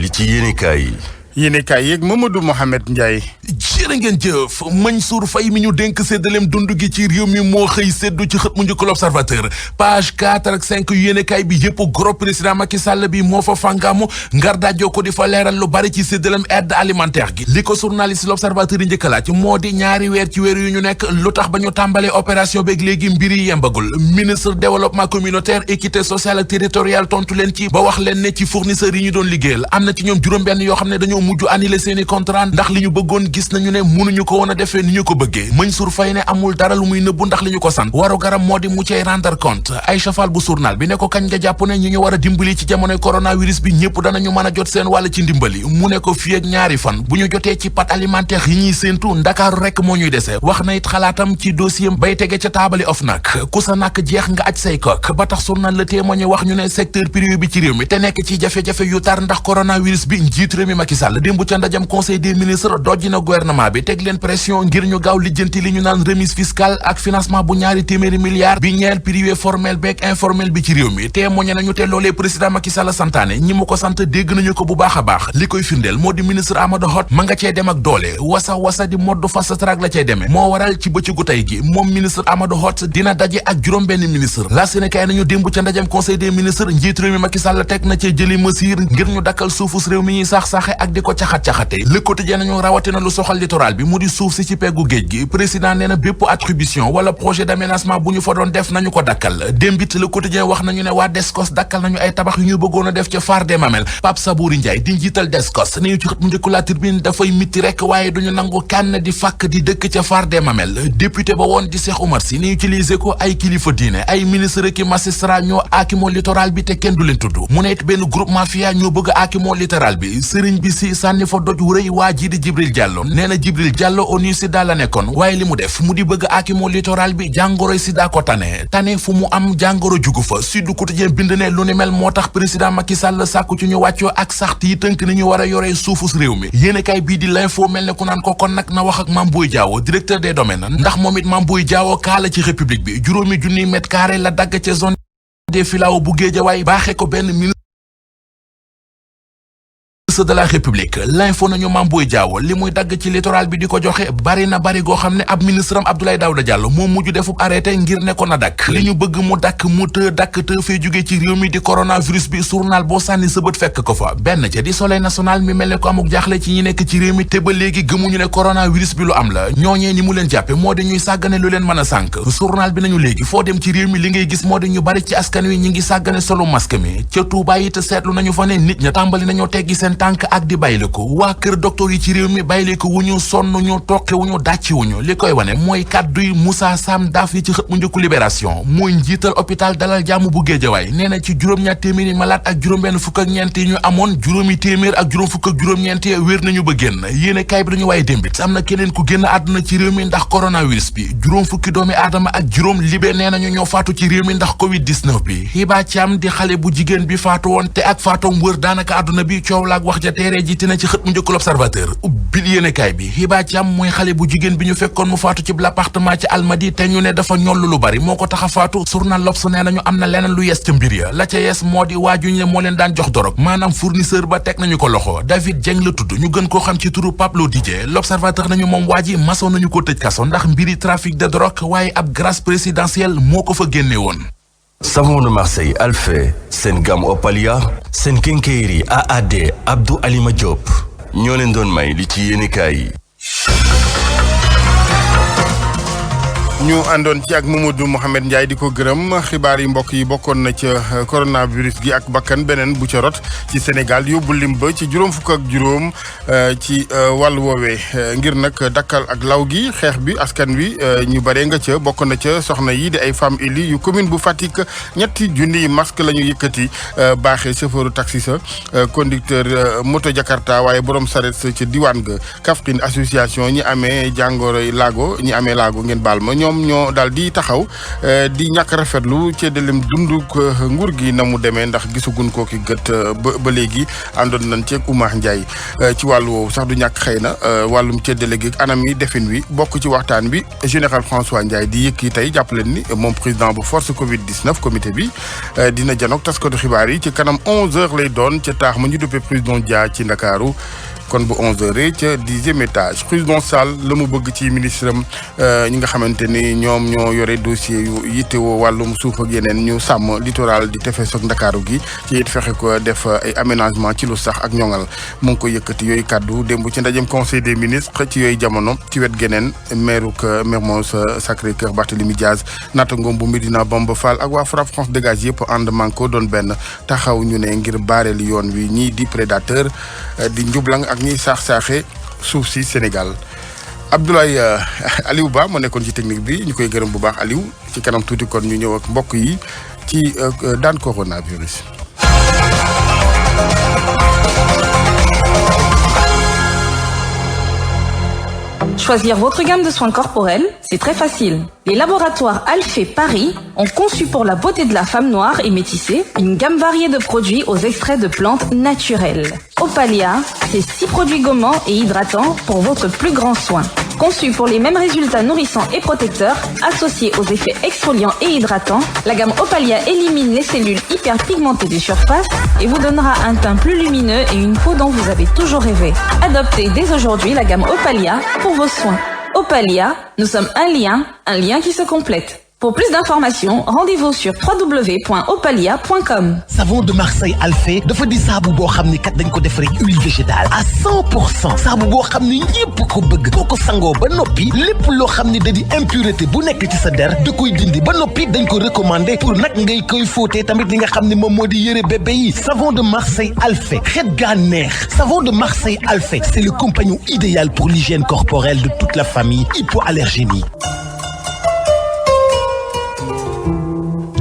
li ci yéenekaay yeeg Mamadou Mohamed Ndiaye. jërë ngeen jëf Mansour Faye mi ñu dénk séddaleem dund gi ci réew mi moo xëy séddu ci xët mu njëkk l'Observateur page 4 ak 5 yu yéenekaay bi yëpp gros président Macky Sall bi moo fa fàngaamu ngar daajoo ko di fa leeral lu bari ci séddaleem aide alimentaire gi li ko journaliste l'Observateur yi njëkk laaj moo di ñaari weer ci weer yu ñu nekk lu tax ba ñu tàmbalee opération beeg léegi mbir yi yembagul ministre développement communautaire équité sociale ak territoriale tontu leen ci ba wax leen ne ci fournisseurs yi ñu doon liggéeyal am na ci ñoom juróom-benn yoo xam ne dañoo mujj annulé seeni contrat ndax li ñu bëggoon gis nañu ne mënuñu ko woon a defee ni ñu ko bëggee Mansour Faye ne amul dara lu muy nëbbu ndax li ñu ko sant waru garam moo di mu cay rendre compte Aïcha Fall bu journal bi ne ko kañ nga jàpp ne ñu war a dimbali ci jamonoy coronavirus bi ñëpp danañu mën a jot seen wàll ci ndimbali mu ne ko fii ak ñaari fan bu ñu jotee ci pâte alimentaire yi ñuy séentu Ndakaaru rek moo ñuy dese wax na it xalaatam ci dossier bay tege ca taabali OFNAC ku sa nak jeex nga aj say kok ba tax journal Le Témoin wax ñu ne secteur privé bi ci réew mi te nekk ci jafe-jafe yu tar ndax coronavirus bi njiitu réew mi Macky Sall démb ca ndajam conseil des ministres dojji na gouvernement bi teg leen pression ngir ñu gaaw lijjanti li ñu naan remise fiscale ak financement bu ñaari téeméeri milliards bi ñeel privé formel beeg informel bi ci réew mi témoigné nañu te loolee président Macky Sall santaane ñi mu ko sant dégg nañu ko bu baax a baax li koy firndeel moo di ministre Amadou Hott ma nga cee dem ak doole wasa di mode fast track la cay demee moo waral ci bëccëgu tey gi moom ministre Amadou Hott dina daje ak juróom-benn ministre la Sénégal nañu démb ca ndajam conseil des ministres njiitu réew mi Macky Sall teg na cee jëli mesure ngir ñu dakkal suufus réew mi ñuy sax-saxe ak di ko caxat-caxate Le Quotidien nañu rawatina lu soxal littoral bi mu di suuf si ci peggu géej gi président nee na bépp attribution wala projet d'aménagement bu ñu fa doon def nañu ko dakkal démbit Le Quotidien wax nañu ne waa Descos dakkal nañu ay tabax yu ñu bëggoon a def ca Phare des Mamelles Pape Sabouri Ndiaye di njiital Descos nañu ci xët mu njëkku La Tribune dafay mitti rek waaye duñu nangu kenn di fàkk di dëkk ca Phare des Mamelles député ba woon di Cheikh Oumar Sy ni utiliser ko ay kilifa diine ay ministre ki magistrat ñoo aakimoo littoral bi te kenn du leen tudd mu ne it benn groupe mafia ñoo bëgg a aakimoo littoral bi sëriñ bi si sànni fa doj wu rëy waa ji di Jibril Diallo nee na Jibril Diallo ONU Sida la nekkoon waaye li mu def mu di bëgg aakimoo littoral bi jàngoroy Sida ko tane fu mu am jàngoro jugu fa Sud Quotidien bind ne lu ni mel moo tax président Macky Sall sàkku ci ñu wàccoo ak saxt yi tënk ni ñu war a yoree suufus réew mi yéenekaay bii di l'info mel ne ku naan ko kon nag na wax ak Mame Boye Diao directeur des domaines ndax moom it Mame Boye Diao kaala ci république bi juróomi junniy mètre carré la dagg ca zone des filao bu Guédiawaye baaxee ko benn ministre de la République l'info nañu Mame Boye Diao li muy dagg ci littoral bi di ko joxe bari na bari goo xam ne ab ministre am Abdoulaye Daouda Diallo moo mujj defub arrêté ngir ne ko na dakk li ñu bëgg mu dakk mu dakk fay jóge ci réew mi di coronavirus bi journal boo sànni sa bët fekk ko fa benn ca di Soleil national mi mel ne ko amuk jaaxle ci ñi nekk ci réew mi te ba léegi gëmuñu ne coronavirus bi lu am la ñooñee ni mu leen jàppe moo di ñuy sàggane lu leen mën a sànk journal bi nañu léegi foo dem ci réew mi li ngay gis moo di ñu bari ci askan wi ñi ngi sàggane solo masque mi ca Touba it seetlu nañu fa ne nit ña tàmbali nañoo teggi seen tànk ak di bàyyile ko waa kër docteur yi ci réew mi bàyyile ko wuñu sonn ñu toqi wuñu dàcci wuñu li koy wane mooy kàdduy Moussa Sam Daaf yi ci xët mu njëkku Libération mooy njiital hôpital Dalal Jàmm bu Géejawaay nee na ci juróom-ñaar téeméeri malade ak juróom-benn fukk ak ñeent yi ñu amoon juróomi téeméer ak juróom fukk ak juróom-ñeent yi wér nañu ba génn yéene kaay bi dañu waaye démbit am na keneen ku génn àdduna ci réew mi ndax coronavirus bi juróom fukki doomi aadama ak juróom libé nee nañu ñoo faatu ci réew mi ndax covid-19 bi Hiba Thiam di xale bu jigéen bi faatu woon te ak faatoom wër daanaka àdduna bi coow laak wax ja teere ji tina ci xët mu njëkk l'Observateur ubbil yéenekaay bi Hiba Thiam mooy xale bu jigéen bi ñu fekkoon mu faatu ci l'appartement ci Almadi te ñu ne dafa ñollu lu bari moo ko tax a faatu journal L'Obs nee nañu am na leneen lu yes ca mbir ya la ca yes moo di waaju ñu ne moo leen daan jox dorog maanaam fournisseur ba teg nañu ko loxo David Dieng la tudd ñu gën koo xam ci turu Pablo DJ l'Observateur nañu moom waa ji masoon nañu ko tëj kaso ndax mbiri trafic de drogue waaye ab grâce présidentielle moo ko fa génne woon. Savon de Marseille Alphé seen gamme Opalia seen kénkéeri AAD Abdou Alima Diop ñoo leen doon may li ci yéenekaay yi. ñu àndoon ci ak Mamadou Mohamed Ndiaye di ko gërëm xibaar yi mbokk yi bokkoon na ca coronavirus gi ak bakkan beneen bu ca rot ci Sénégal yóbbu lim ba ci juróom fukk ak juróom ci wàllu woowee ngir nag dakkal ak law gi xeex bi askan wi ñu bare nga ca bokk na ca soxna yi di ay femmes élies yu commune bu Fatick ñetti junniy masque la ñu yëkkati baaxee chauffeuru taxi sa conducteur moto Jakarta waaye borom saret sa ca diwaan ga Kaffrine association ñi amee jàngoroy laago ñi amee laago ngeen baal ma ñoom ñoom ñoo daal di taxaw di ñàkk rafetlu ceddalem dunduk nguur gi na mu demee ndax gisagun ko ki gët ba léegi àndoon nañ ceeg Oumar Ndiaye ci wàllu woowu sax du ñàkk xëy na wàllum ceddale gi anam yi defin wi bokk ci waxtaan bi général François Ndiaye di yëkki tey jàpp leen ni moom président bu force Covid-19 comité bi dina janoog taskatu xibaar yi ci kanam 11h lay doon ca taax ma ñu duppee président Dia ci Ndakaaru kon bu 11h ca 10e étage président Sall la mu bëgg ci ministre am ñi nga xamante ni ñoom ñoo yore dossier yu yittewoo wàllum suuf ak yeneen ñu sàmm littoral di tefes ak Ndakaaru gi ci it fexe ko def ay aménagement ci lu sax ak ñoŋal mu ngi ko yëkkati yooyu kàddu démb ci ndajem conseil des ministres ci yooyu jamono ci wet geneen mairuk Mermoz Sacré-Cœur Barthélémy Diaz naataangoom bu Médina Bamba Fall ak waa FRAPP France Dégage yëpp ànd manko doon benn taxaw ñu ne ngir baareel yoon wi ñii di prédateur di njublang ak ñiy saax-saaxe suuf si Sénégal Abdoulaye Aliou Ba moo nekkoon ci technique bi ñu koy gërëm bu baax Aliou ci kanam tuuti kon ñu ñëw ak mbokk yi ci daan coronavirus. Choisir votre gamme de soins corporels, c'est très facile. Les laboratoires Alphée Paris ont conçu pour la beauté de la femme noire et métissée une gamme variée de produits aux extraits de plantes naturelles. Opalia, c'est 6 produits gommants et hydratants pour votre plus grand soin. Conçu pour les mêmes résultats nourrissants et protecteurs, associés aux effets exfoliants et hydratants, la gamme Opalia élimine les cellules hyperpigmentées des surfaces et vous donnera un teint plus lumineux et une peau dont vous avez toujours rêvé. Adoptez dès aujourd'hui la gamme Opalia pour vos soins. Opalia, nous sommes un lien qui se complète. Pour plus d'informations, rendez-vous sur www.opalia.com. Savon de Marseille Alphée dafa di saabu boo xam ni kat dañ ko def rek huile végétale à 100%. Saabu boo xam ni ñépp ko bëgg boo ko sangoo ba noppi lépp loo xam ni da di impureté bu nekk ci sa der da koy dindi ba noppi dañ ko recommander pour nag ngay koy fóotee tamit li nga xam ni moom moo di yëre bébé yi. Savon de Marseille Alphée xet gaa neex. Savon de Marseille Alphée c'est le compagnon idéal pour l'hygiène corporelle de toute la famille hypoallergénie.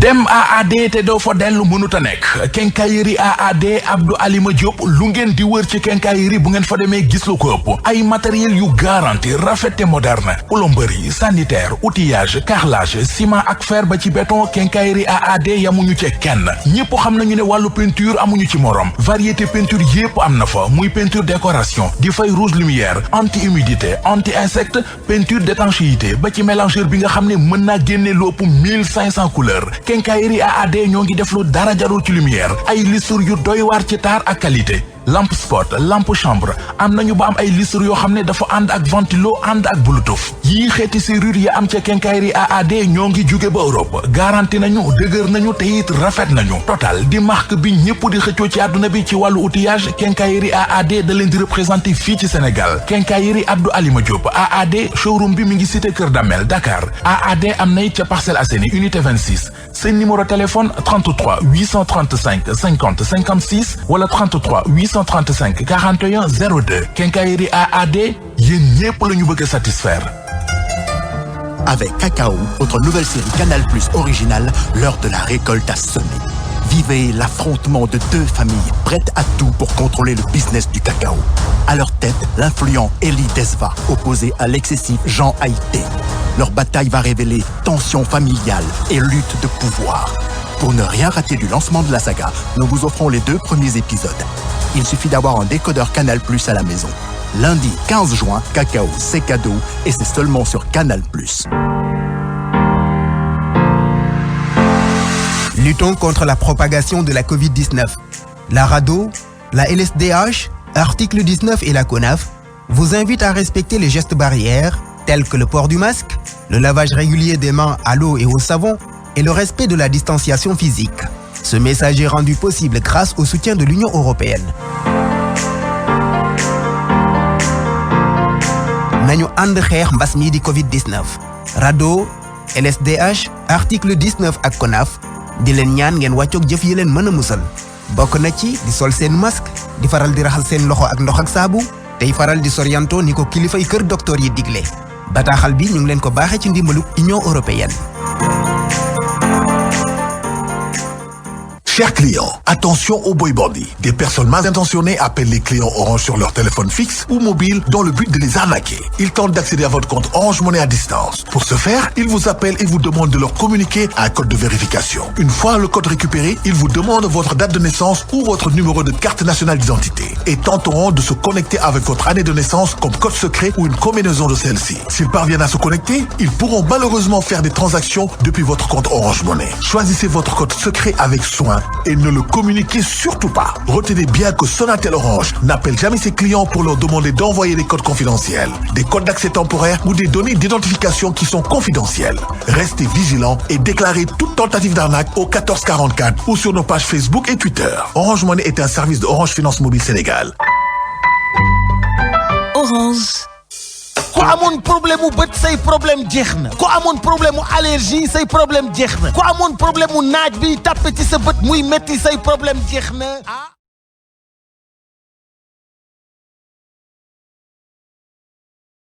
dem AAD te doo fa dellu mënut a nekk quincaillerie AAD Abdou Alima Diop lu ngeen di wër ci quincaillerie bu ngeen fa demee gis lu ko ëpp ay matériel yu garanti rafet te moderne plomberie sanitaire outillage carrelage ciment ak fer ba ci béton quincaillerie AAD yamuñu ci kenn ñëpp xam nañu ne wàllu peinture amuñu ci morom variété peinture yépp am na fa muy peinture décoration di fay rouge lumière anti humidité anti insecte peinture d'étanchéité ba ci mélangeur bi nga xam ne mën naa génne lu ëpp 1500 couleurs quincaillerie AAD ñoo ngi def lu dara jarul ci lumière ay listur yu doy waar ci taar ak qualité lampe spot lampe chambre am nañu ba am ay listre yoo xam ne dafa ànd ak ventilo ànd ak bluetooth yii xeeti serrure yi am ca quincaillerie AAD ñoo ngi jóge ba Europe garanti nañu dëgër nañu te it rafet nañu Total di marque bi ñëpp di xëccoo ci àdduna bi ci wàllu outillage quincaillerie AAD da leen di représenté fii ci Sénégal quincaillerie Abdou Alima Diop AAD showroom bi mi ngi cité Kër Damel Dakar AAD am na it ca Parcelles Assainies unité 26 seen numéro téléphone 33 835 50 56 wala 33 835 41 02 quincaillerie AAD yéen ñépp la ñu bëgg a satisfaire. Avec Cacao, votre nouvelle série Canal+ originale, l'heure de la récolte a sonné. Vivez l'affrontement de deux familles prêtes à tout pour contrôler le business du cacao. À leur tête, l'influent Elie Desva, opposé à l'excessif Jean Haïté. Leur bataille va révéler tension familiale et lutte de pouvoir. Pour ne rien rater du lancement de la saga, nous vous offrons les 2 premiers épisodes. Il suffit d'avoir un décodeur Canal+ à la maison. Lundi 15 juin, Cacao, c'est cadeau et c'est seulement sur Canal+. Luttons contre la propagation de la Covid-19. La RADDHO, la LSDH, Article 19 et la CONAF vous invitent à respecter les gestes barrières tels que le port du masque, le lavage régulier des mains à l'eau et au savon et le respect de la distanciation physique. Ce message est rendu possible grâce au soutien de l'Union européenne. nañu ànd xeex mbas mi di Covid-19 RADDHO LSDH article 19 ak CONAF di leen ñaan ngeen wàccoog jëf yi leen mën a musal bokk na ci di sol seen masque di faral di raxas seen loxo ak ndox ak saabu tey faral di sorianto ni ko kilifay kër docteur yi digle bataaxal bi ñu ngi leen ko baaxee ci ndimbalu Union européenne. Chers clients, attention aux boy bandits. Des personnes mal intentionnées appellent les clients Orange sur leur téléphone fixe ou mobile dans le but de les arnaquer. Ils tentent d'accéder à votre compte Orange Money à distance. Pour ce faire, ils vous appellent et vous demandent de leur communiquer un code de vérification. Une fois le code récupéré, ils vous demandent votre date de naissance ou votre numéro de carte nationale d'identité et tenteront de se connecter avec votre année de naissance comme code secret ou une combinaison de celle-ci. S'ils parviennent à se connecter, ils pourront malheureusement faire des transactions depuis votre compte Orange Money. Choisissez votre code secret avec soin et ne le communiquez surtout pas. Retenez bien que Sonatel Orange n'appelle jamais ses clients pour leur demander d'envoyer des codes confidentiels, des codes d'accès temporaires ou des données d'identification qui sont confidentielles. Restez vigilants et déclarez toute tentative d'arnaque au 1444 ou sur nos pages Facebook et Twitter. Orange Money est un service de Orange Finance Mobile Sénégal. Orange. ku amoon problème mu bët say problème jeex na ku amoon problème mu allergie say problème jeex na ku amoon problème mu naaj bi tàppe ci sa bët muy metti say problème jeex na